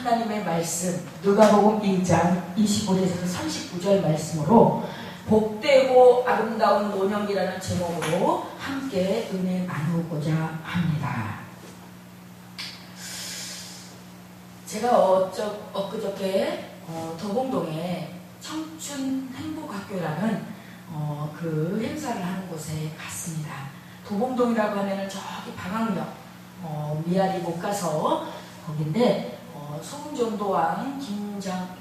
하나님의 말씀 누가복음 2장 25절에서 39절 말씀으로 복되고 아름다운 노년기라는 제목으로 함께 은혜 나누고자 합니다. 제가 엊그저께 도봉동에 청춘행복학교라는 그 행사를 하는 곳에 갔습니다. 도봉동이라고 하면은 저기 방학역 미아리 못 가서 거긴데 송정도왕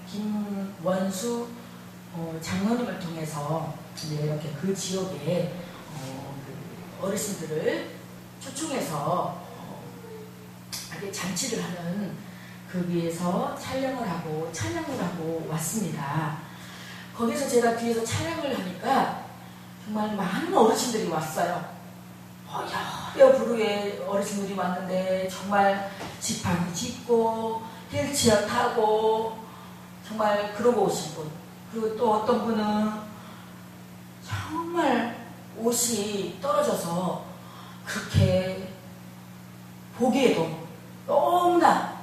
김원수 장로님을 통해서 이제 이렇게 그 지역에 그 어르신들을 초청해서 잔치를 하는 그 위에서 촬영을 하고 찬양을 하고 왔습니다. 거기서 제가 뒤에서 촬영을 하니까 정말 많은 어르신들이 왔어요. 여러 부류의 어르신들이 왔는데 정말 지팡이 짚고 휠체어 타고 정말 그러고 오신 분, 그리고 또 어떤 분은 정말 옷이 떨어져서 그렇게 보기에도 너무나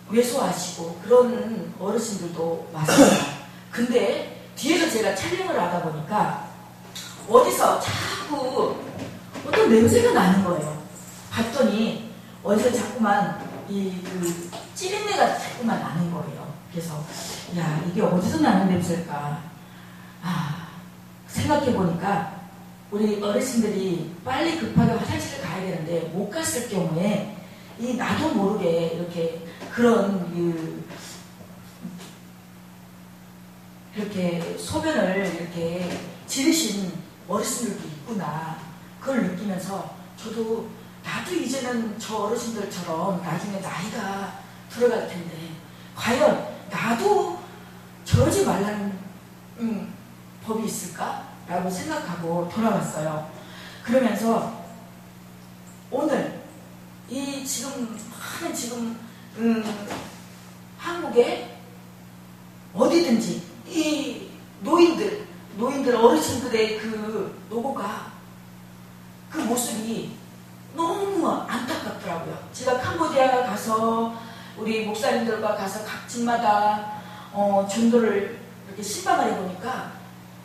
왜소하시고 그런 어르신들도 왔습니다. 근데 뒤에서 제가 촬영을 하다 보니까 어디서 자꾸 어떤 냄새가 나는 거예요. 봤더니 어디서 자꾸만 그 찌린내가 자꾸만 나는 거예요. 그래서 야, 이게 어디서 나는 냄새일까? 생각해 보니까 우리 어르신들이 빨리 급하게 화장실을 가야 되는데 못 갔을 경우에 이 나도 모르게 이렇게 그런 이렇게 소변을 이렇게 지르신 어르신들도 있구나. 그걸 느끼면서 저도 나도 이제는 저 어르신들처럼 나중에 나이가 들어갈 텐데 과연 나도 저러지 말라는 법이 있을까? 라고 생각하고 돌아왔어요. 그러면서 오늘 이 지금 한국에 어디든지 이 노인들 어르신들의 그 노고가 그 모습이 너무 안타깝더라고요. 제가 캄보디아 가서 우리 목사님들과 가서 각 집마다 전도를 이렇게 신방을 해보니까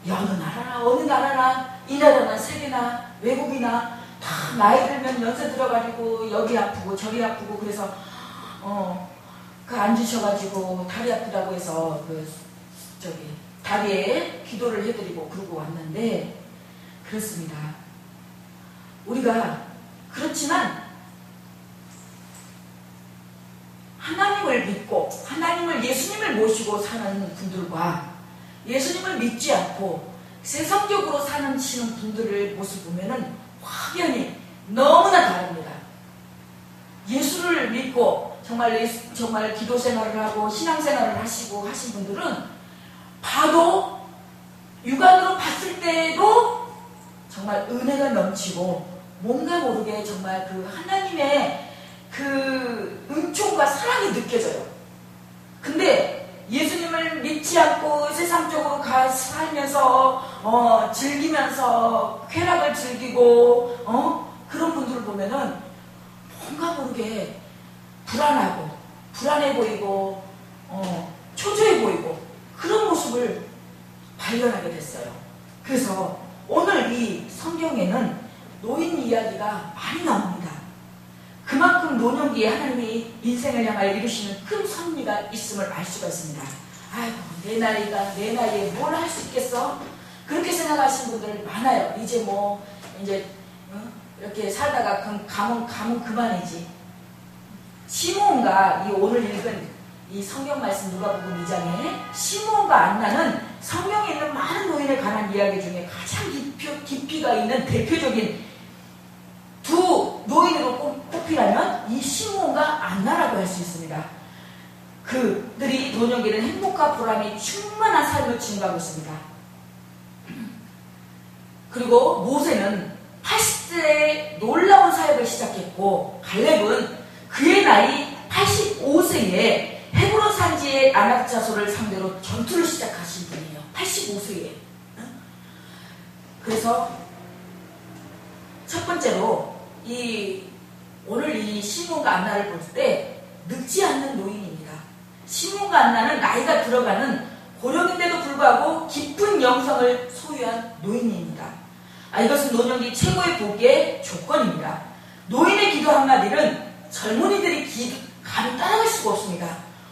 어느 나라나 이 나라나 세계나 외국이나 다 나이 들면 연세 들어가지고 여기 아프고 저기 아프고 그래서 그 앉으셔가지고 다리 아프다고 해서 다리에 기도를 해드리고 그러고 왔는데 그렇습니다. 우리가 그렇지만 하나님을 믿고 하나님을 예수님을 모시고 사는 분들과 예수님을 믿지 않고 세상적으로 사시는 분들의 모습 보면은 확연히 너무나 다릅니다. 예수를 믿고 정말 기도 생활을 하고 신앙 생활을 하시고 하신 분들은 봐도 육안으로 봤을 때도 정말 은혜가 넘치고 뭔가 모르게 정말 그 하나님의 그 은총과 사랑이 느껴져요. 근데 예수님을 믿지 않고 세상적으로 살면서 즐기면서 쾌락을 즐기고 그런 분들을 보면은 뭔가 모르게 불안해 보이고 초조해 보이고 그런 모습을 발견하게 됐어요. 그래서 오늘 이 성경에는 노인 이야기가 많이 나옵니다. 그만큼 노년기에 하나님이 인생을 향하여 이루시는 큰 섭리가 있음을 알 수가 있습니다. 아이고 내 나이에 뭘 할 수 있겠어? 그렇게 생각하시는 분들 많아요. 이렇게 살다가 가면 그만이지. 시므온과 이 오늘 읽은 이 성경 말씀 누가복음 2장에 시므온과 안나는 성경에 있는 많은 노인에 관한 이야기 중에 가장 깊이가 있는 대표적인 두 노인으로 꼽히라면 이 시므온과 안나라고 할 수 있습니다. 그들이 노년기는 행복과 보람이 충만한 삶을 지나가고 있습니다. 그리고 모세는 80세에 놀라운 사역을 시작했고 갈렙은 그의 나이 85세에 헤브론 산지의 아낙 자손을 상대로 전투를 시작하신 분이에요. 85세에. 그래서 첫 번째로 이 오늘 이 시몬과 안나를 볼 때 늙지 않는 노인입니다. 시몬과 안나는 나이가 들어가는 고령인데도 불구하고 깊은 영성을 소유한 노인입니다. 이것은 노년기 최고의 복의 조건입니다. 노인의 기도 한마디는 젊은이들이 감히 따라갈 수가 없습니다.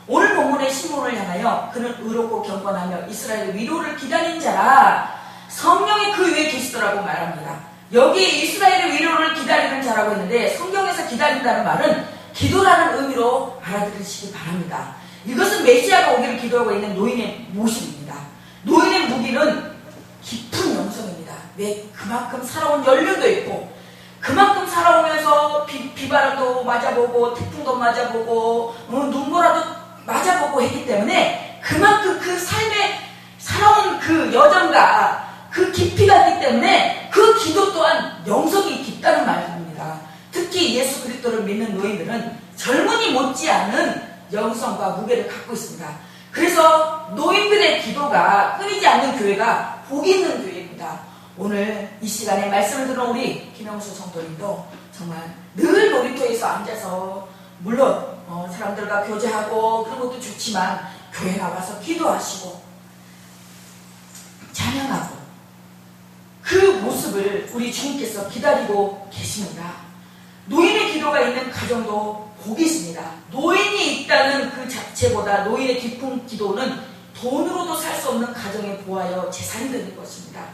오늘 본문의 시몬을 향하여 그는 의롭고 경건하며 이스라엘의 위로를 기다린 자라 성령이 그 위에 계시더라고 말합니다. 여기에 이스라엘의 위로를 기다리는 자라고 했는데 성경에서 기다린다는 말은 기도라는 의미로 알아들으시기 바랍니다. 이것은 메시아가 오기를 기도하고 있는 노인의 모습입니다. 노인의 무기는 깊은 영성입니다. 왜? 그만큼 살아온 연륜도 있고 그만큼 살아오면서 비바람도 맞아보고 태풍도 맞아보고 눈보라도 맞아보고 했기 때문에 그만큼 그 삶에 살아온 그 여정과 그 깊이가 있기 때문에 그 기도 또한 영성이 깊다는 말입니다. 특히 예수 그리스도를 믿는 노인들은 젊은이 못지않은 영성과 무게를 갖고 있습니다. 그래서 노인들의 기도가 끊이지 않는 교회가 복이 있는 교회입니다. 오늘 이 시간에 말씀을 들은 우리 김영수 성도님도 정말 늘 놀이터에서 앉아서 물론 사람들과 교제하고 그런 것도 좋지만 교회 나와서 기도하시고 찬양하고 그 모습을 우리 주님께서 기다리고 계십니다. 노인의 기도가 있는 가정도 복이 있습니다. 노인이 있다는 그 자체보다 노인의 깊은 기도는 돈으로도 살 수 없는 가정에 보하여 재산이 되는 것입니다.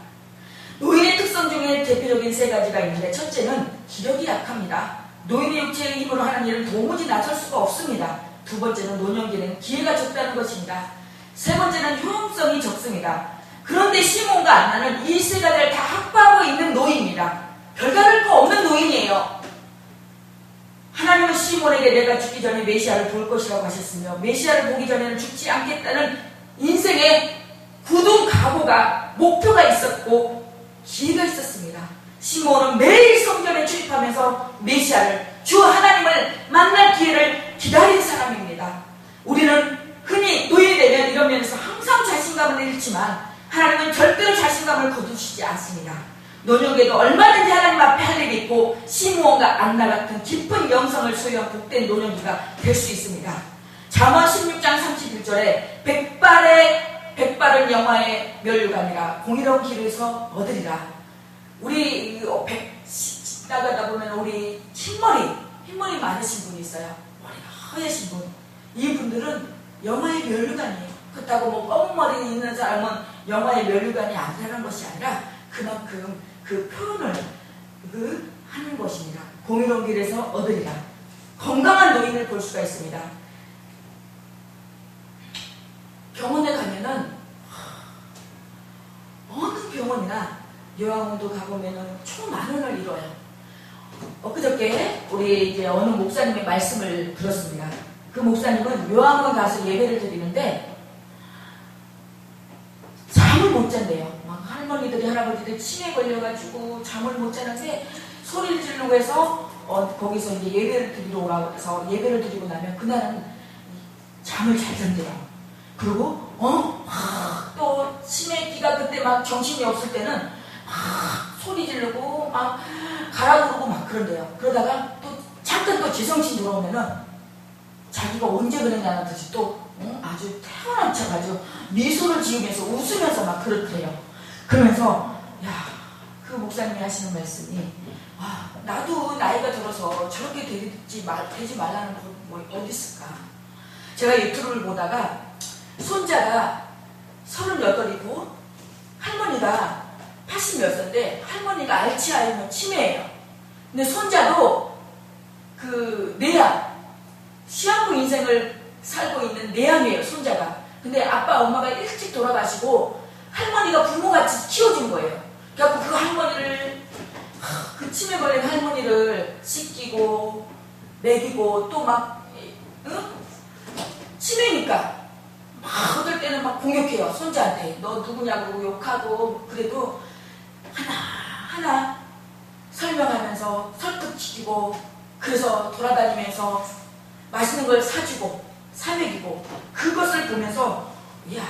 노인의 특성 중에 대표적인 세 가지가 있는데 첫째는 기력이 약합니다. 노인의 육체의 힘으로 하는 일은 도무지 나설 수가 없습니다. 두 번째는 노년기는 기회가 적다는 것입니다. 세 번째는 효용성이 적습니다. 그런데 시몬과 안나는 이 세 가지를 다 확보하고 있는 노인입니다. 별다를 거 없는 노인이에요. 하나님은 시몬에게 내가 죽기 전에 메시아를 볼 것이라고 하셨으며 메시아를 보기 전에는 죽지 않겠다는 인생의 굳은 각오가 목표가 있었고 기회가 있었습니다. 시몬은 매일 성전에 출입하면서 메시아를 주 하나님을 만날 기회를 기다린 사람입니다. 우리는 흔히 노인이 되면 이런 면에서 항상 자신감을 잃지만 하나님은 절대로 자신감을 거두시지 않습니다. 노년기에도 얼마든지 하나님 앞에 할 일이 있고 시므온과 안나 같은 깊은 영성을 소유한 복된 노년기가 될 수 있습니다. 잠언 16장 31절에 백발은 영화의 면류관이라 공의로운 길에서 얻으리라. 우리 나가다 보면 우리 흰머리 많으신 분이 있어요. 머리가 하얘신 분. 이분들은 영화의 면류관이에요. 그렇다고 뭐 검은 머리 있는 사람은 영화의 면류관이 아니라는 것이 아니라 그만큼 그 표현을 하는 것입니다. 공의로운 길에서 얻으리라. 건강한 노인을 볼 수가 있습니다. 병원에 가면은 어느 병원이나 요양원도 가보면은 총 10,000원을 잃어요. 엊그저께 우리 이제 어느 목사님의 말씀을 들었습니다. 그 목사님은 요양원 가서 예배를 드리는데 잠을 못 잔대요. 막 할머니들이 할아버지들이 치매 걸려가지고 잠을 못 자는데 소리를 지르고 해서 거기서 이제 예배를 드리러 오라고 해서 예배를 드리고 나면 그날은 잠을 잘 잔대요. 그리고 또 치매기가 그때 막 정신이 없을 때는 막 소리 지르고 막 가라 그러고 막 그런대요. 그러다가 또 잠깐 또 제정신 들어오면은 자기가 언제 그랬냐는 듯이 또 아주 태어난 척 아주 미소를 지으면서 웃으면서 막 그렇대요. 그러면서 그 목사님이 하시는 말씀이 나도 나이가 들어서 저렇게 되지 말라는 뭐 어디 있을까. 제가 유튜브를 보다가 손자가 38이고 할머니가 80몇 세인데 할머니가 알츠하이머 치매예요. 근데 손자도 그 내암, 시한부 인생을 살고 있는 내암이에요, 손자가. 근데 아빠, 엄마가 일찍 돌아가시고 할머니가 부모같이 키워준 거예요. 그래갖고 그 할머니를, 그 치매 걸린 할머니를 씻기고, 먹이고, 또 막, 치매니까. 막 어떨 때는 막 공격해요, 손자한테. 너 누구냐고 욕하고, 그래도 하나하나 설명하면서 설득시키고, 그래서 돌아다니면서 맛있는 걸 사주고, 사먹이고, 그것을 보면서, 이야,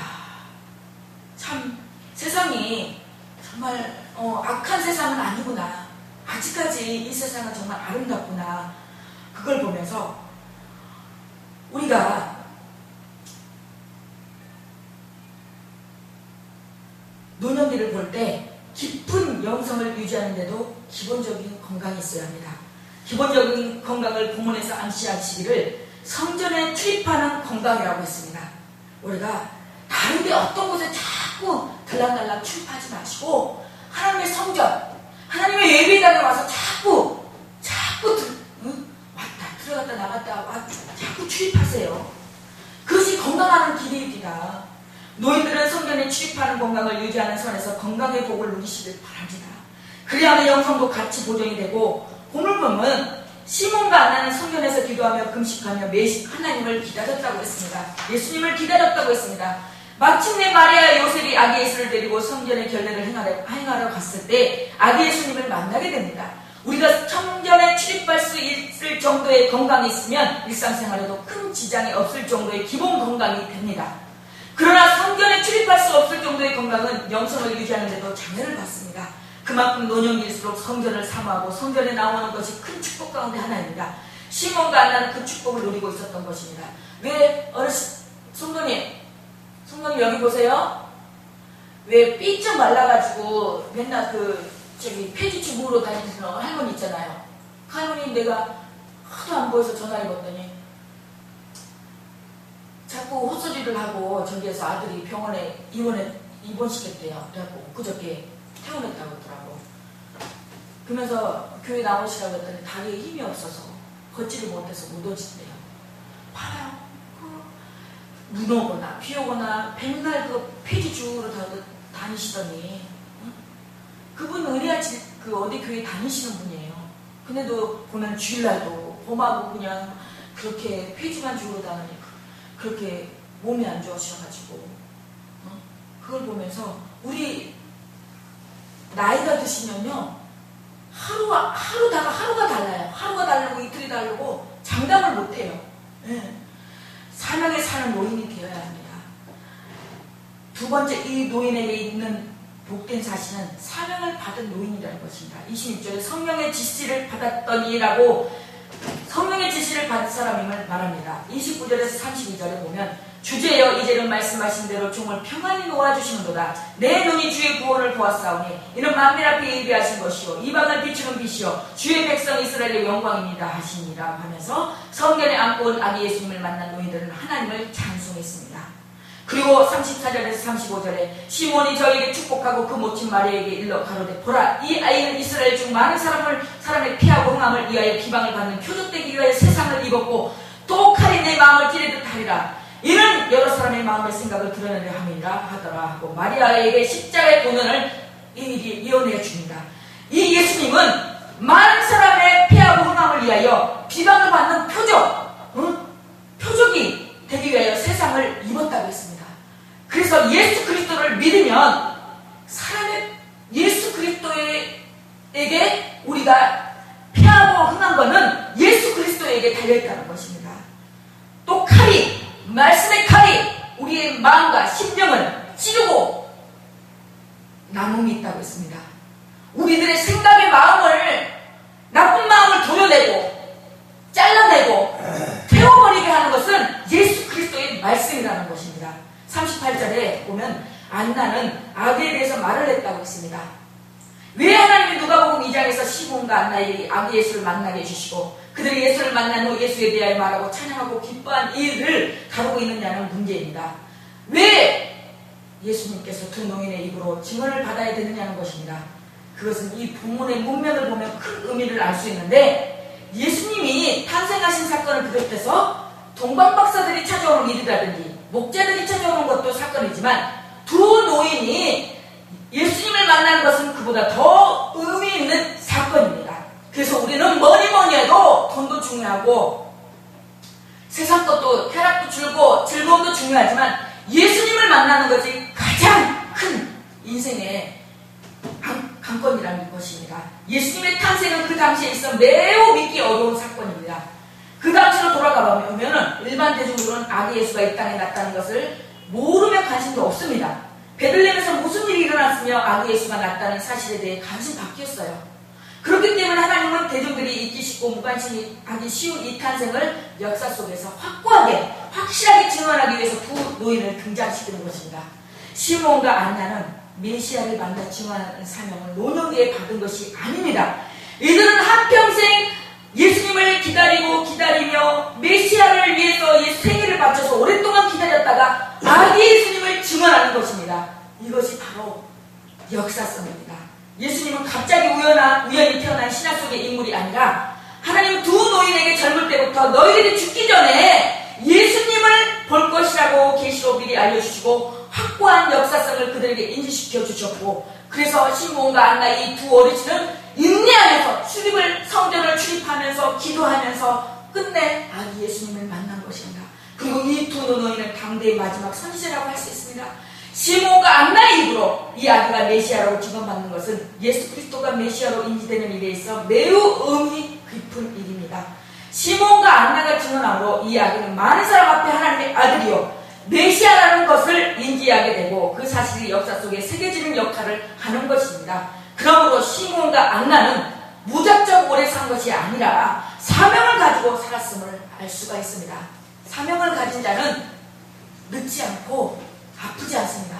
참, 세상이 정말, 악한 세상은 아니구나. 아직까지 이 세상은 정말 아름답구나. 그걸 보면서 우리가 노년기를 볼 때 깊은 영성을 유지하는데도 기본적인 건강이 있어야 합니다. 기본적인 건강을 본문에서 암시하시기를 성전에 출입하는 건강이라고 했습니다. 우리가 다른데 어떤 곳에 자꾸 들락날락 출입하지 마시고 하나님의 성전, 하나님의 예배당에 와서 자꾸 왔다 들어갔다 나갔다 자꾸 출입하세요. 그것이 건강하는 길입니다. 노인들은 성전에 출입하는 건강을 유지하는 선에서 건강의 복을 누리시길 바랍니다. 그래야만 영성도 같이 보존이 되고, 오늘 보면 시몬과 안나는 성전에서 기도하며 금식하며 매식 하나님을 기다렸다고 했습니다. 예수님을 기다렸다고 했습니다. 마침내 마리아 요셉이 아기 예수를 데리고 성전의 결례를 행하러 갔을 때 아기 예수님을 만나게 됩니다. 우리가 성전에 출입할 수 있을 정도의 건강이 있으면 일상생활에도 큰 지장이 없을 정도의 기본 건강이 됩니다. 그러나 성전에 출입할 수 없을 정도의 건강은 영성을 유지하는 데도 장애를 받습니다. 그만큼 노년기일수록 성전을 사모하고 성전에 나오는 것이 큰 축복 가운데 하나입니다. 시몬과 안나는 그 축복을 누리고 있었던 것입니다. 왜 성도님 여기 보세요. 왜 삐쩍 말라가지고 맨날 폐지치 무으로 다니는 할머니 있잖아요. 그 할머니 내가 하도 안 보여서 전화해봤더니 자꾸 헛소리를 하고 저기에서 아들이 병원에 입원시켰대요. 그래갖고 그저께 퇴원했다고 하더라고. 그러면서 교회 나오시라고 했더니 다리에 힘이 없어서 걷지를 못해서 무너진대요. 봐요. 눈 오거나 비 오거나 백날 폐지 주우러 다니시더니 그분 은혜하지 어디 교회 다니시는 분이에요. 근데도 보면 주일날도 봄하고 그냥 그렇게 폐지만 주우러 다니니까 그렇게 몸이 안 좋으셔가지고 그걸 보면서 우리 나이가 드시면요 하루가 달라요. 하루가 다르고 이틀이 다르고 장담을 못해요. 사명에 사는 노인이 되어야 합니다. 두 번째, 이 노인에게 있는 복된 사실은 사명을 받은 노인이라는 것입니다. 26절에 성령의 지시를 받았더니라고 성령의 지시를 받은 사람임을 말합니다. 29절에서 32절에 보면 주제여 이제는 말씀하신 대로 종을 평안히 놓아주시는도다. 내 눈이 주의 구원을 보았사오니 이는 만민 앞에 예비하신 것이요 이방을 비추는 빛이요 주의 백성 이스라엘의 영광입니다 하시니라 하면서 성전에 안고 온 아기 예수님을 만난 노인들은 하나님을 찬송했습니다. 그리고 34절에서 35절에 시몬이 저에게 축복하고 그 모친 마리아에게 일러 가로되 보라 이 아이는 이스라엘 중 많은 사람의 피하고 흥함을 위하여 비방을 받는 표적되기 위하여 세상을 입었고 또 칼이 내 마음을 찌르듯 하리라. 이는 여러 사람의 마음의 생각을 드러내려 함이라 하더라 하고 마리아에게 십자가의 도면을 이어내 줍니다. 이 예수님은 많은 사람의 피하고 흥함을 위하여 비방을 받는 표적이 되기 위하여 세상을 입었다고 했습니다. 그래서 예수 그리스도를 믿으면 예수 그리스도에게 우리가 피하고 흥한 것은 예수 그리스도에게 달려있다는 것입니다. 또 말씀의 칼이 우리의 마음과 심령을 찌르고 남음이 있다고 했습니다. 우리들의 생각의 나쁜 마음을 도려내고 잘라내고 태워버리게 하는 것은 예수 그리스도의 말씀이라는 것입니다. 38절에 보면 안나는 아기에 대해서 말을 했다고 했습니다. 왜 하나님이 누가복음 2장에서 시몬과 안나에게 아기 예수를 만나게 해주시고 그들이 예수를 만난 후 예수에 대하여 말하고 찬양하고 기뻐한 일을 다루고 있느냐는 문제입니다. 왜 예수님께서 두 노인의 입으로 증언을 받아야 되느냐는 것입니다. 그것은 이 본문의 문맥을 보면 큰 의미를 알 수 있는데 예수님이 탄생하신 사건을 비롯해서 동방박사들이 찾아오는 일이라든지 목자들이 찾아오는 것도 사건이지만 두 노인이 예수님을 만나는 것은 그보다 더 의미 있는 사건입니다. 그래서 우리는 뭐니 해도 돈도 중요하고 세상 것도 쾌락도 즐거움도 중요하지만 예수님을 만나는 것이 가장 큰 인생의 관건이라는 것입니다. 예수님의 탄생은 그 당시에 있어 매우 믿기 어려운 사건입니다. 그 당시로 돌아가 보면 일반 대중으로는 아기 예수가 이 땅에 났다는 것을 모르며 관심도 없습니다. 베들레헴에서 무슨 일이 일어났으며 아기 예수가 났다는 사실에 대해 관심 바뀌었어요. 그렇기 때문에 하나님은 대중들이 잊기 쉽고 무관심히 하기 쉬운 이 탄생을 역사 속에서 확고하게 확실하게 증언하기 위해서 두 노인을 등장시키는 것입니다. 시몬과 안나는 메시아를 만나 증언하는 사명을 노년기에 받은 것이 아닙니다. 이들은 한평생 예수님을 기다리며 메시아를 위해서 생애를 바쳐서 오랫동안 기다렸다가 아기 예수님을 증언하는 것입니다. 이것이 바로 역사성입니다. 예수님은 갑자기 우연히 태어난 신화 속의 인물이 아니라 하나님은 두 노인에게 젊을 때부터 너희들이 죽기 전에 예수님을 볼 것이라고 계시로 미리 알려주시고 확고한 역사성을 그들에게 인지시켜 주셨고, 그래서 시몬과 안나 이 두 어르신은 인내하면서 성전을 출입하면서 기도하면서 끝내 아기 예수님을 만난 것입니다. 그리고 이 두 노인은 당대의 마지막 선지자라고 할 수 있습니다. 시몬과 안나의 입으로 이 아기가 메시아라고 증언받는 것은 예수 그리스도가 메시아로 인지되는 일에 있어 매우 의미 깊은 일입니다. 시몬과 안나가 증언함으로 이 아기는 많은 사람 앞에 하나님의 아들이요 메시아라는 것을 인지하게 되고 그 사실이 역사 속에 새겨지는 역할을 하는 것입니다. 그러므로 시몬과 안나는 무작정 오래 산 것이 아니라 사명을 가지고 살았음을 알 수가 있습니다. 사명을 가진 자는 늙지 않고 아프지 않습니다.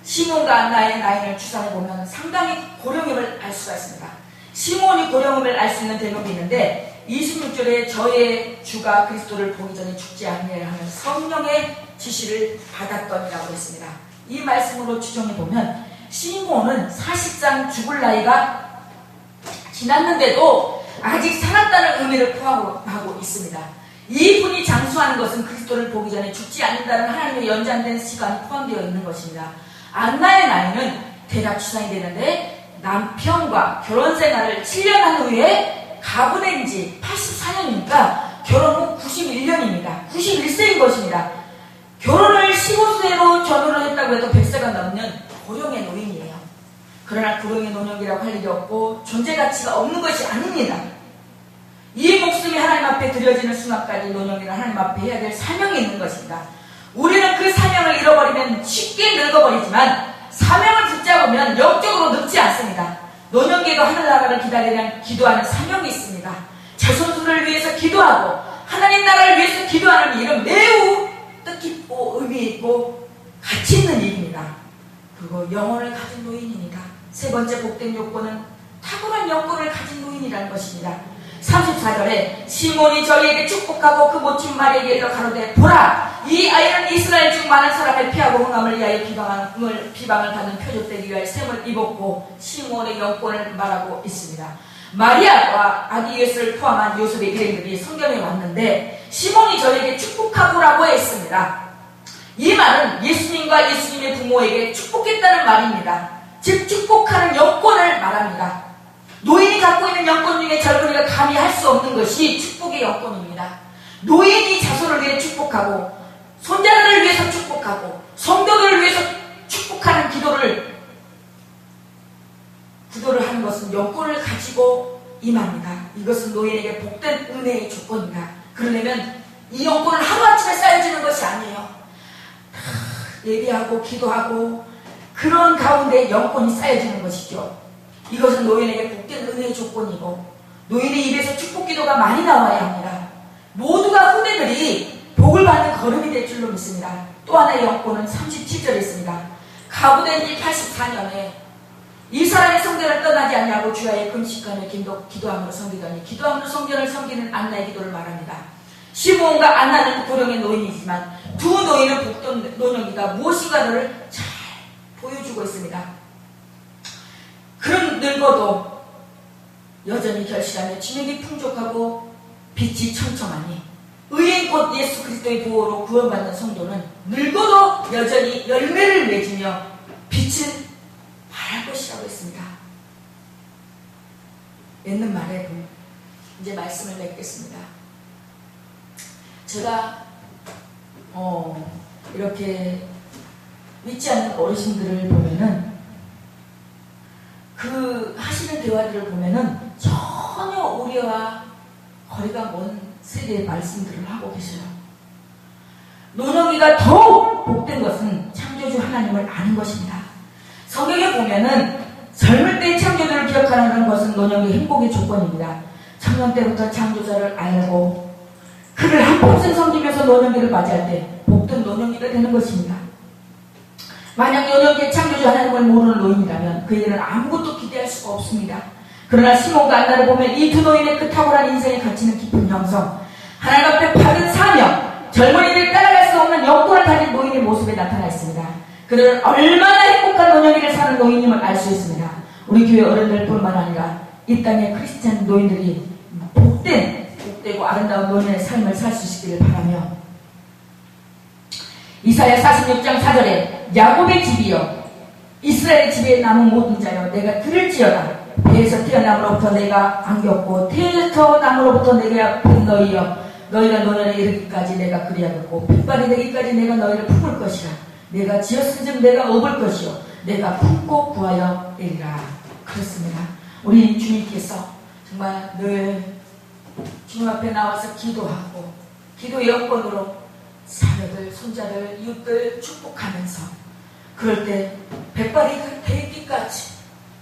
시몬과 안나의 나이를 추산해보면 상당히 고령임을 알 수가 있습니다. 시몬이 고령임을 알 수 있는 대목이 있는데 26절에 저의 주가 그리스도를 보기 전에 죽지 않으려 하는 성령의 지시를 받았더니라고 했습니다. 이 말씀으로 추정해보면 시몬은 사실상 죽을 나이가 지났는데도 아직 살았다는 의미를 포함하고 있습니다. 이분이 장수하는 것은 그리스도를 보기 전에 죽지 않는다는 하나님의 연장된 시간이 포함되어 있는 것입니다. 안나의 나이는 대략 추산이 되는데 남편과 결혼 생활을 7년 한 후에 가보낸 지 84년이니까 결혼 후 91년입니다. 91세인 것입니다. 결혼을 15세로 전후로 했다고 해도 100세가 넘는 고령의 노인이에요. 그러나 고령의 노년기라고 할 일이 없고 존재 가치가 없는 것이 아닙니다. 이 목숨이 하나님 앞에 드려지는 순간까지 노년기는 하나님 앞에 해야 될 사명이 있는 것입니다. 우리는 그 사명을 잃어버리면 쉽게 늙어버리지만 사명을 붙잡으면 영적으로 늙지 않습니다. 노년기에도 하늘나라를 기도하는 사명이 있습니다. 자손들을 위해서 기도하고 하나님 나라를 위해서 기도하는 일은 매우 뜻깊고 의미있고 가치 있는 일입니다. 그리고 영혼을 가진 노인입니다. 세 번째 복된 요건은 탁월한 영권을 가진 노인이라는 것입니다. 34절에 시몬이 저희에게 축복하고 그 모친 마리에게 이르러 가로되 보라 이 아이는 이스라엘 중 많은 사람을 피하고 흥함을 위하여 비방을 받는 표적되기 위하여 셈을 입었고 시몬의 영권을 말하고 있습니다. 마리아와 아기 예수를 포함한 요셉의 일행들이 성경에 왔는데 시몬이 저에게 축복하고라고 했습니다. 이 말은 예수님과 예수님의 부모에게 축복했다는 말입니다. 즉 축복하는 영권을 말합니다. 노인이 갖고 있는 영권 중에 젊은이가 감히 할 수 없는 것이 축복의 영권입니다. 노인이 자손을 위해 축복하고 손자들을 위해서 축복하고 성도들을 위해서 축복하는 기도를 하는 것은 영권을 가지고 임합니다. 이것은 노인에게 복된 은혜의 조건입니다. 그러려면 이 영권을 하루아침에 쌓여지는 것이 아니에요. 예배하고 기도하고 그런 가운데 영권이 쌓여지는 것이죠. 이것은 노인에게 복된 은혜의 조건이고 노인의 입에서 축복 기도가 많이 나와야 합니다. 모두가 후대들이 복을 받는 걸음이 될 줄로 믿습니다. 또 하나의 영권은 37절에 있습니다. 가부된 지 84년에 이 사람의 성전을 떠나지 않냐고 주야의 금식하며 기도함으로 섬기더니 기도함으로 성전을 섬기는 안나의 기도를 말합니다. 시몬과 안나는 고령의 노인이지만 두 노인은 복된 노년기가 무엇인가를 잘 보여주고 있습니다. 그런 늙어도 여전히 결실하며 지명이 풍족하고 빛이 청청하니 의인 곧 예수 그리스도의 보호로 구원받는 성도는 늙어도 여전히 열매를 맺으며 빛을 발할 것이라고 했습니다. 맺는 말에 이제 말씀을 맺겠습니다. 제가 이렇게 믿지 않는 어르신들을 보면은 그 하시는 대화들을 보면은 전혀 우리와 거리가 먼 세대의 말씀들을 하고 계셔요. 노년기가 더욱 복된 것은 창조주 하나님을 아는 것입니다. 성경에 보면은 젊을 때 창조주를 기억하는 것은 노년의 행복의 조건입니다. 청년 때부터 창조자를 알고 그를 한평생 섬기면서 노년기를 맞이할 때 복된 노년기가 되는 것입니다. 만약 노년기의 창조주 하나님을 모르는 노인이라면 그에게는 아무것도 기대할 수가 없습니다. 그러나 시몬과 안나를 보면 이 두 노인의 그 탁월한 인생에 갇히는 깊은 형성, 하나님 앞에 받은 사명, 젊은이들이 따라갈 수 없는 역도를 가진 노인의 모습에 나타나 있습니다. 그들은 얼마나 행복한 노년기를 사는 노인임을 알 수 있습니다. 우리 교회 어른들뿐만 아니라 이 땅의 크리스찬 노인들이 복되고 아름다운 노년의 삶을 살 수 있기를 바라며 이사야 46장 4절에 야곱의 집이여 이스라엘의 집에 남은 모든 자여 내가 들을지어다. 배에서 태어남으로부터 내가 안겼고 태에서 남으로부터 내가 본 너희여 너희가 노년에 이르기까지 내가 그리하겠고 핏발이 되기까지 내가 너희를 품을 것이라. 내가 지었은즉 내가 업을 것이요 내가 품고 구하여 내리라. 그렇습니다. 우리 주님께서 정말 늘 주님 앞에 나와서 기도하고 기도 여건으로 자녀들, 손자들, 이웃들 축복하면서 그럴 때 백발이 되기까지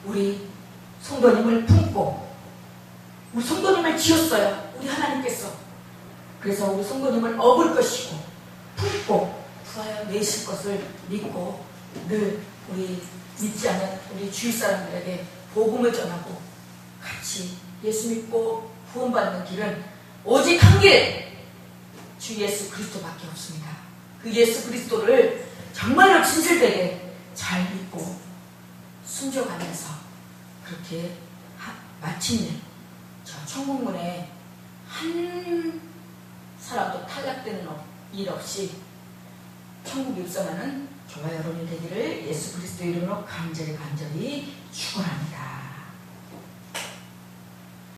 우리 성도님을 품고 우리 성도님을 지었어요. 우리 하나님께서. 그래서 우리 성도님을 업을 것이고 품고 구하여 내실 것을 믿고 늘 우리 믿지 않는 우리 주위 사람들에게 복음을 전하고 같이 예수 믿고 구원받는 길은 오직 한 길! 주 예수 그리스도밖에 없습니다. 그 예수 그리스도를 정말로 진실되게 잘 믿고 순종하면서 그렇게 마침내 저 천국문에 한 사람도 탈락되는 일 없이 천국 입성하는 저와 여러분이 되기를 예수 그리스도 이름으로 간절히 축원합니다.